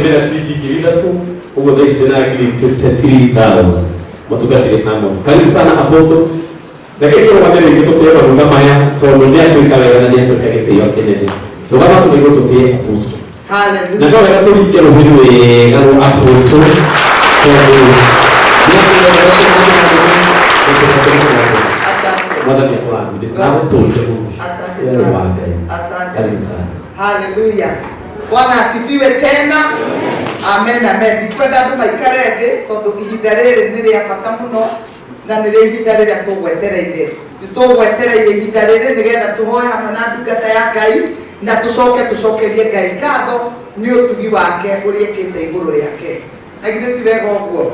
mbele shilingi kilida tu huko basi tena kili 53,000 matugatire Amos. Karibu sana Apostle. Na kile kwa mbele kitokea kwa kama ya tuondoa tu ikaweka na ndio kagete yote ndio. Ndio kama tumegototea Apostle. Hallelujah. Na kwa watu wikelo hiwe ngalo Apostle. Hallelujah. Bwana asifiwe tena. Amen, amen. Ndikwenda andu maikare thi tondu ihinda riri ni ria bata muno na ni ria ihinda riria tugwetereire. Ni tugwetereire ihinda riri nigetha tuhoe hamwe na ndungata ya Ngai na tucokerie Ngai ngatho ni utugi wake uri ekite iguru riake. Na githe ti wega uguo.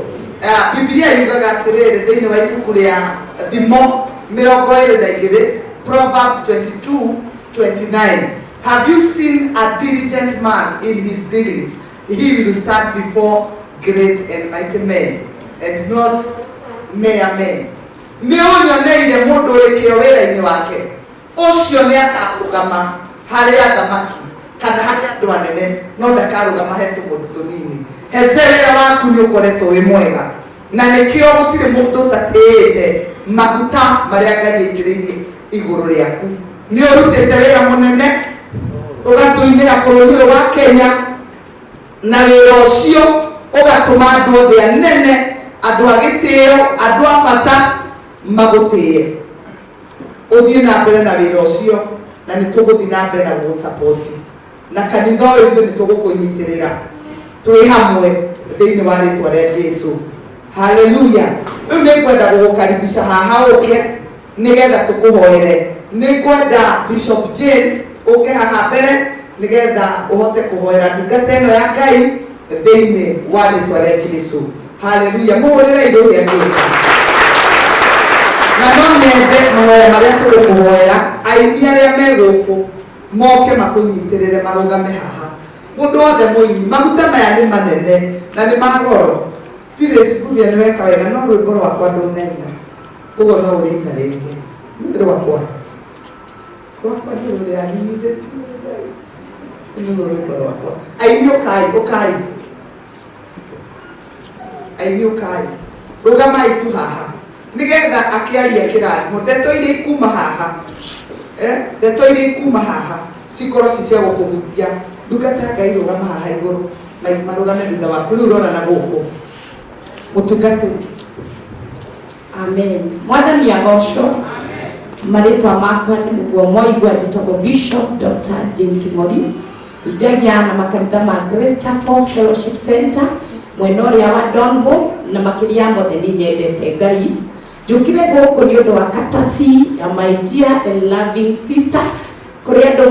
Biblia yugaga atiriri thiini wa ibuku ria Thimo 22 Proverbs 22:29. Have you seen a diligent man in his dealings? He will stand before great and mighty men and not mere men. Ni onyoneire mundu uri kio wira-ini wake ucio ni akarugama hari athamaki kana hari andu anene no ndakarugama he tumundu tunini. Hezerera waku ni ukoretwo wi mwega na nikio gutire mundu utatiite maguta maria Ngai aikiririe iguru riaku. Ni urutite wira munene ugatuinira bururi wa Kenya na wira ucio ugatuma andu othe anene andu agitio andu abata magutie. Uthie na mbere na wira ucio na ni tuguthie na mbere na gusupport na kanitha uyu ni tugukunyitirira twi hamwe thiini wa ritwa ria Jesu. Hallelujah. Ni kwenda gugukaribisha haha uke nigetha tukuhoere. Ni kwenda Bishop Jane uke haha mbere nigetha uhote kuhoera ndungata ino ya Ngai thiini wa ritwa ria Jesu. Hallelujah. Muhurire indo ria Ngai. Na no nende mahoya maria tugukuhoera aini aria me guku moke makunyitirire marugame haha. Mundu wothe muini maguta maya ni manene na ni magoro. Phyllis Buthia ni weka wega no rwimbo rwakwa ndunaina uguo no urika ringi ni rwakwa ni rureagithe ni rwimbo rwakwa aini ukai rugamai tu haha nigetha akiaria kirathimo ndeto iria ikuma haha ndeto iria ikuma haha cikorwo ci cia gukuhutia ndungata Ngai rugama haha iguru marugame thutha waku riu urona na guku mutungati. Amen. Mwathani agocwo. Maritwa makwa ni muguo moigwa njitagwo Bishop Dr. Jane King'ori ijagia na makanitha ma Grace Chapel Fellowship Center mwena uria wa Donholm na makiria mothe ni nyendete Ngai. Njukire guku ni undu wa katasi ya my dear and loving sister kuria andu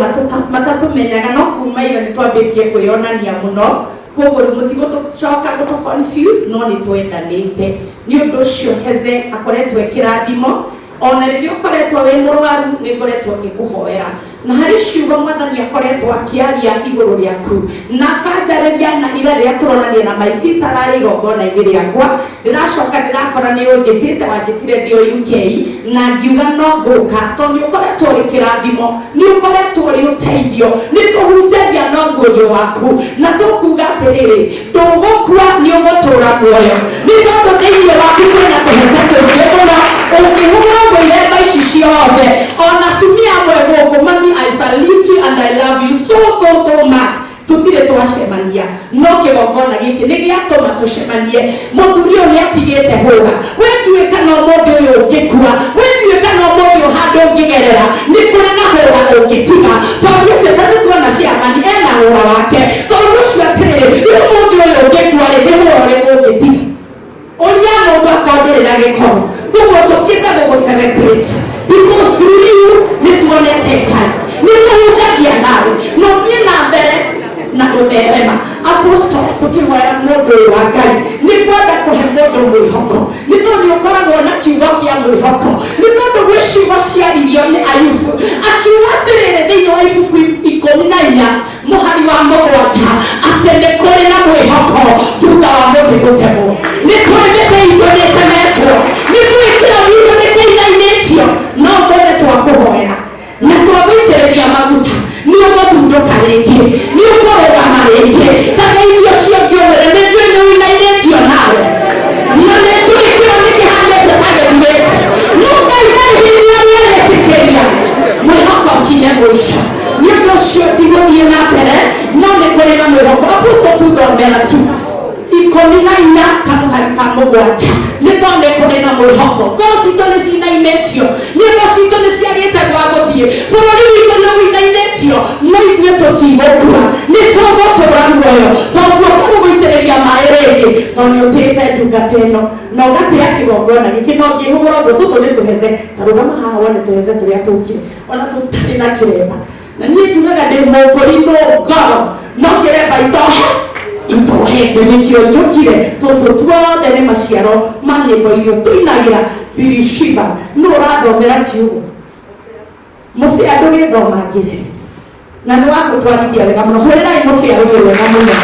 matatumenyaga no kuma ira ni twambitie kwionania muno koguo riu mutigocoka gutu confused no ni twendanite ni undu ucio Heze akoretwo ekirathimo ona riria ukoretwo wi murwaru ni ngoretwo ngikuhoera na hari ciugo Mwathani akoretwo akiaria iguru riaku na kanjariria na ira riria turonania na my sister ari igongona igiri riakwa ndiracoka ndirakora ni unjitite wanjitire ndio UK na ngiuga no nguka to ni ukoretwo ri kirathimo ni ukoretwo ri uteithio ni tuhunjagia no ngujo waku na tukuga atiriri ndugukua ni ugutura muoyo ni tondu thiini waku kwina kuhecete muno ukihura iremba ici ciothe ona tumia mwe guku mami I salute you and I love you so much. Tutire twacemania no kigongona giki ni giatuma tucemanie muthuri uyu ni atigite hura we ndiwe kana umuthi uyu ungikua we ndiwe kana umuthi handu ungigerera ni kuri na hura ungitiga tondu setani tuona ciamani ena hura wake tondu ucio atiriri umuthi uyu ungikua ri ni hura uri ungitiga uria mundu akondire na gikoro kuguo tukita gugucelebrate because through you ni tuonete Ngai ni tuhujagia nawe no thie na mbere na gutherema. Apostle tukihoera mundu wa Ngai ni kwenda kuhe mundu mwihoko ni tondu ukoragwo na kiugo kia mwihoko ni tondu gwi ciugo ciaririo ni Ayubu akiuga atiriri thiini wa ibuku 14 muhari wa mugwanja ati ni kuri na mwihoko thutha wa mundu gutemwo ni kuri mite itu ni temetwo ni gwikira witu ni kiinainitio no mbere twakuhoera na twagwitiriria maguta ni uguthunduka ringi ni ukurugama ringi taga irio nĩ tondũ kũrĩ na mwĩhoko. Ngoro citũ nĩ cinainĩtio, nyĩmbo citũ nĩ ciagĩte gwa gũthiĩ, bũrũri witũ nĩ ũinainĩtio, no ithuĩ tũtigũkua, nĩ tũgũtũra muoyo tondũ ũkũgũitĩrĩria maĩ rĩngĩ tondũ nĩ ũtĩĩte ndungata ĩno na ũgatĩra kĩgongona gĩkĩ. No ngĩhũgũra ũguo tũtũ nĩ tũheze, ta rũgama haha wone tũheze tũrĩa tũngĩ ona tũtarĩ na kĩremba. Na niĩ njugaga ndĩ mũngũri no ngoro, no kĩremba itohete nĩkĩo njũkire. Tũtũ tuothe nĩ maciaro ma nyĩmbo iria tũinagĩra Birishiba. Nũ ũrathomera kiugo mũbĩa ndũgĩthoma ngĩre na nĩ watũtwarithia wega mũno. Hũrĩrai mũbĩa rũhĩ wega mũno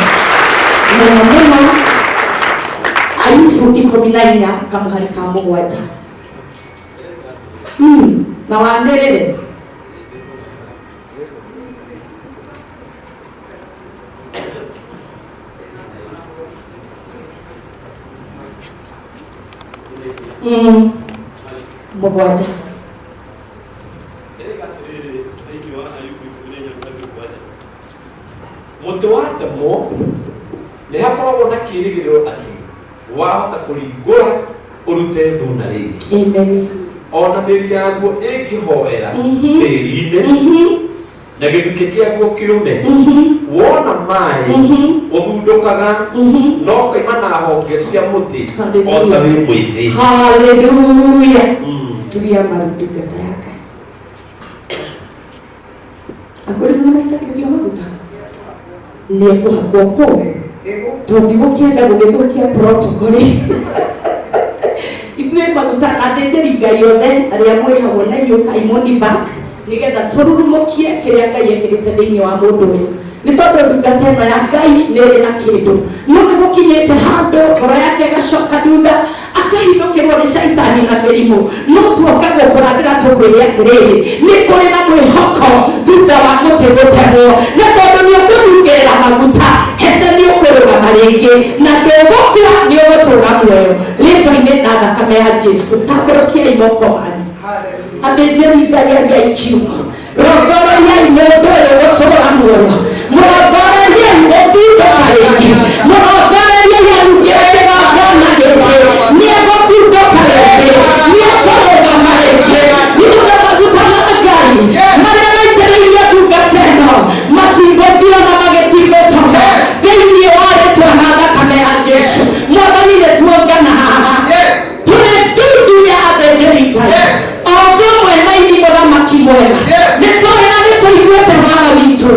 mũno mũno. Ayubu 14 kamũhari ka 7 na wanĩrĩre mũgwanja. Mũtĩ wa temwo nĩ hakoragwo na kĩĩrĩgĩrĩro atĩ wahota kũringũra ũrute thuna rĩngĩ. Amen. Ona mĩri yaguo ĩngĩhoera tĩĩri-inĩ na gĩthukĩ kĩaguo kĩũme, wona maĩ ũthundũkaga no kaima na honge cia mũtĩ o ta wĩ mwĩthĩ. Haleluya. Tulia marundungata yake akũrĩ na maitagĩrĩrio maguta nĩ ekũhakwo kũu tondũ ndigũkĩenda gũgĩthũkia protocol. Ithuĩ maguta athĩnjĩri Ngai othe arĩa mwĩhagwo na inyuĩ kaimoni back nĩgetha tũrurumũkie kĩrĩa Ngai ekĩrĩte thĩinĩ wa mũndũ ũyũ. Nĩ tondũ ndungata ĩno ya Ngai nĩ ĩrĩ na kĩndũ, no nĩ gũkinyĩte handũ ngoro yake ĩgacoka thutha, akahithũkĩrwo nĩ caitani na mĩrimũ. No tuoka gũkũrathĩra tũkwĩre atĩrĩrĩ, nĩ kũrĩ na mwĩhoko thutha wa mũtĩ gũtemwo, na tondũ nĩ ũkũnungĩrĩra maguta hete nĩ ũkũrũgama rĩngĩ na ndũgũkua, nĩ ũgũtũra muoyo rĩĩtwa-inĩ na thakame ya Jesũ. Tambũrũkiai moko manyu. Athĩnjĩri Ngai arĩa ikiugo rongororiai mũndũ ũyũ gũtũra muoyo, mũrongororiai gũtindũka rĩngĩ, mũrongororiai arugĩre kĩgongona gĩkĩ nĩ egũtindũka rĩngĩ, nĩ ekũrũgama rĩngĩ. Nĩ tondũ maguta ma Ngai marĩa maitĩrĩirio ndungata ĩno matigũthira na magĩtigũtũma thĩinĩ wa rĩĩtwa na thakame ya Jesũ. Mwathani nĩ tuongana haha tũrĩ nduthi ya athĩnjĩri Ngai o ũndũ ũmwe na ini mũthamaki mwega. Nĩ tũĩ na nĩ tũiguĩte watho witũ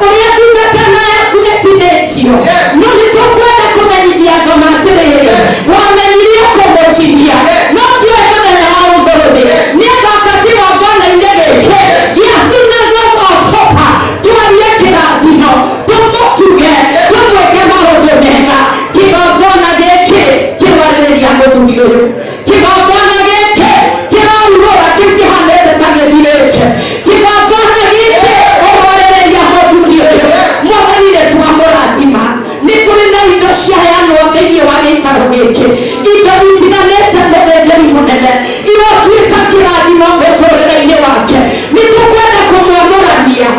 ũrĩa ndungata ĩno yaku ĩtinĩtio, no nĩ tũkwenda kũmenyithia ngoma atĩrĩrĩ, wamenyirie kũmũtinia no tuoe mũthenya wa ũmũthĩ nĩ agoka kĩgongona-inĩ gĩkĩ gĩa Synagogue of Hope, twarie kĩrathimo, tũmũtuge, tũmwĩke maũndũ mega. Kĩgongona gĩkĩ kĩrwarĩrĩria mũthuri ũyũ, kĩgongona gĩkĩ kĩrarugũra kĩu kĩhanĩte ta gĩthirĩte, kĩgongona gĩkĩ ũrwarĩrĩria mũthuri ũyũ. Mwathani nĩ twamũrathima, nĩ kũrĩ na indo ciaheanwo thĩinĩ wa gĩikaro gĩkĩ, indo itiganĩte mũthĩnjĩri mũnene irotuĩka kĩrathimo mũtũrĩre-inĩ wake. Nĩ tũkwenda kũmwamũrania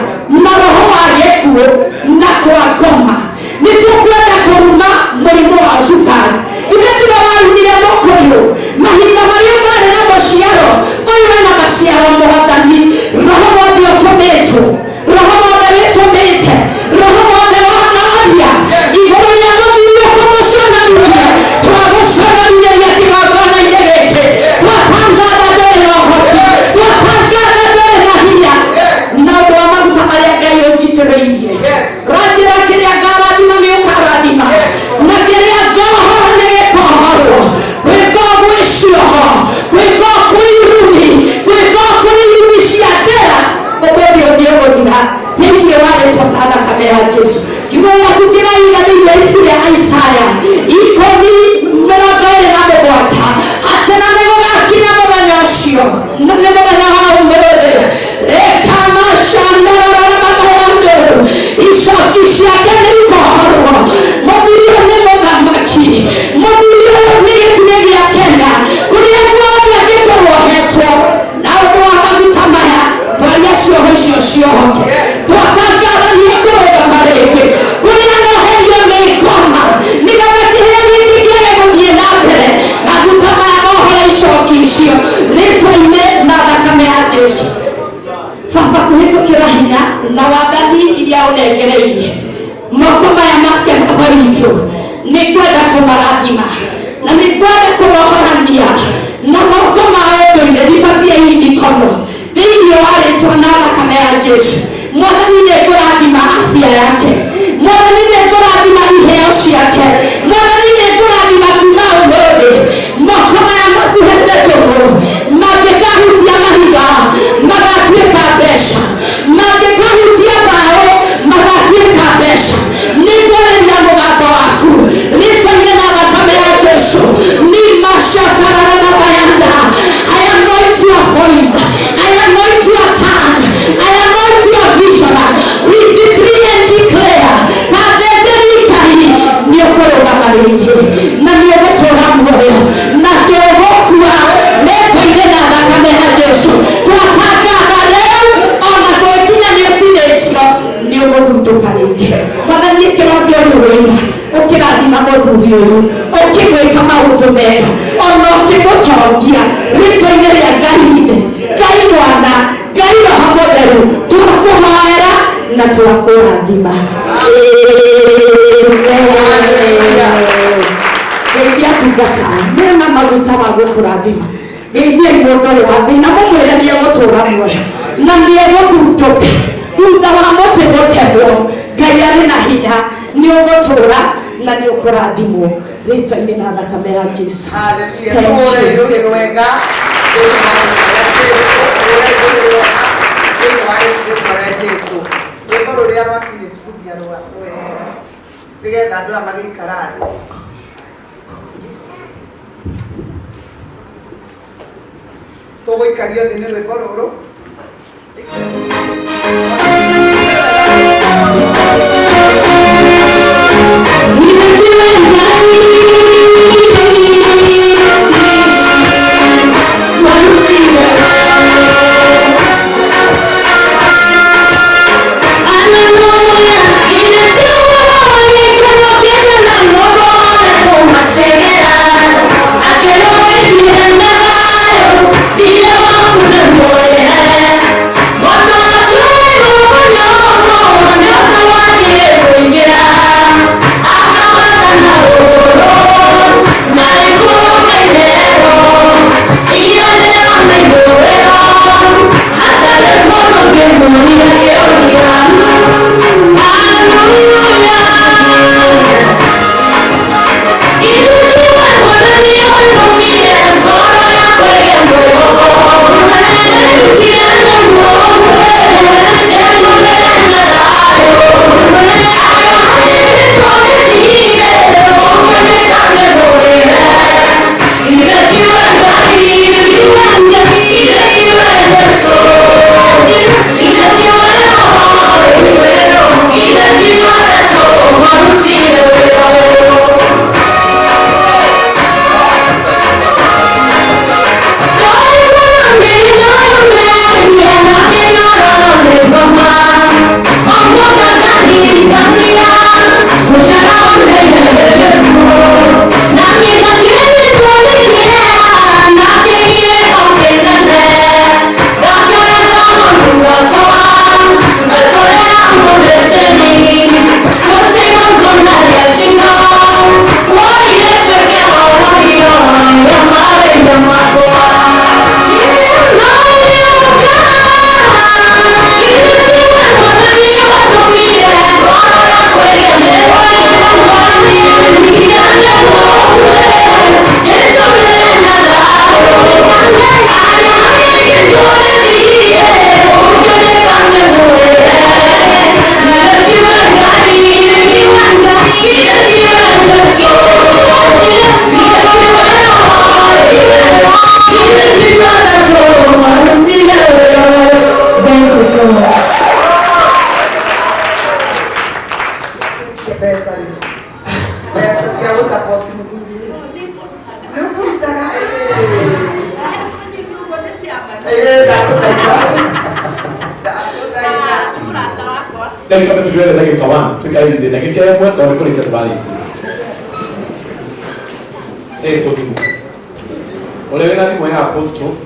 na roho wa gĩkuũ na kwa ngoma, nĩ tũkwenda kũruma mũrimũ wa cukari. Ithe tiga warumire mũkũyũ mahinda unengereirie moko maya make baba witũ nĩ ngwenda kũmarathima na nĩ ngwenda kũmohorania na moko ma ũndũire nipatie hii mikono thĩinĩ wa rĩtwa na thakame ya Jesu. Mwathani nĩ ngũrathima afya yake, Mwathani nĩ ngũrathima iheo ciake, Mwathani nĩ ngũrathima kuma ũmũthĩ moko maya makuhete ndũgũ mangĩkahutia mahiga magatuĩka mbeca, mangĩkahutia mbaũ magatuĩka mbeca. Nĩ ngwarĩria mũgambo waku rĩtwa-inĩ na thakame ya Jesu. Ni mashakarara na bayanda. I anoint your voice, I anoint your tongue, I anoint your vision. We decree and declare that the territory nĩ ũkũrũgama rĩngĩ na nĩ ũgũtũra muoyo na nĩ ũgũkua rĩtwa-inĩ na thakame ya Jesu. Twatangatha rĩu ona kũĩkinya nĩ ũtinĩtio nĩ ũgũthundũka rĩngĩ. Mwathani ĩkĩra ũndũ ũyũ wĩra ũkĩrathima mũthuri ũyũ ũkĩmwĩka maũndũ mega ona ũkĩmũtongia rĩtwa-inĩ rĩa Ngai Mwana Ngai Roho Mũtheru twakũhoera na twakũrathima. Geithia tungata mena maguta ma gũkũrathima. Geithia mũndũ ũyũ wa thĩna mũmwĩre nĩ egũtũra muoyo na nĩ egũthundũka thutha wa mũtĩ gũtemwo. Ngai arĩ na hinya, nĩ ũgũtũra na nĩ ũkũrathimwo rĩtwa-inĩ na thakame ya Jesu. Haleluya. Tũhũre wega Jesu. Rwĩmbo rũrĩa rwa Kinisbuthia rwega nĩgetha andũ aya magĩikara thĩ. Tũgũikario thĩ nĩ rwĩmbo rũrũ. Dan kami juga ada lagi kawan, sekali di lagi kita buat orang kulit terbalik. Kau boleh nanti mau yang apostle.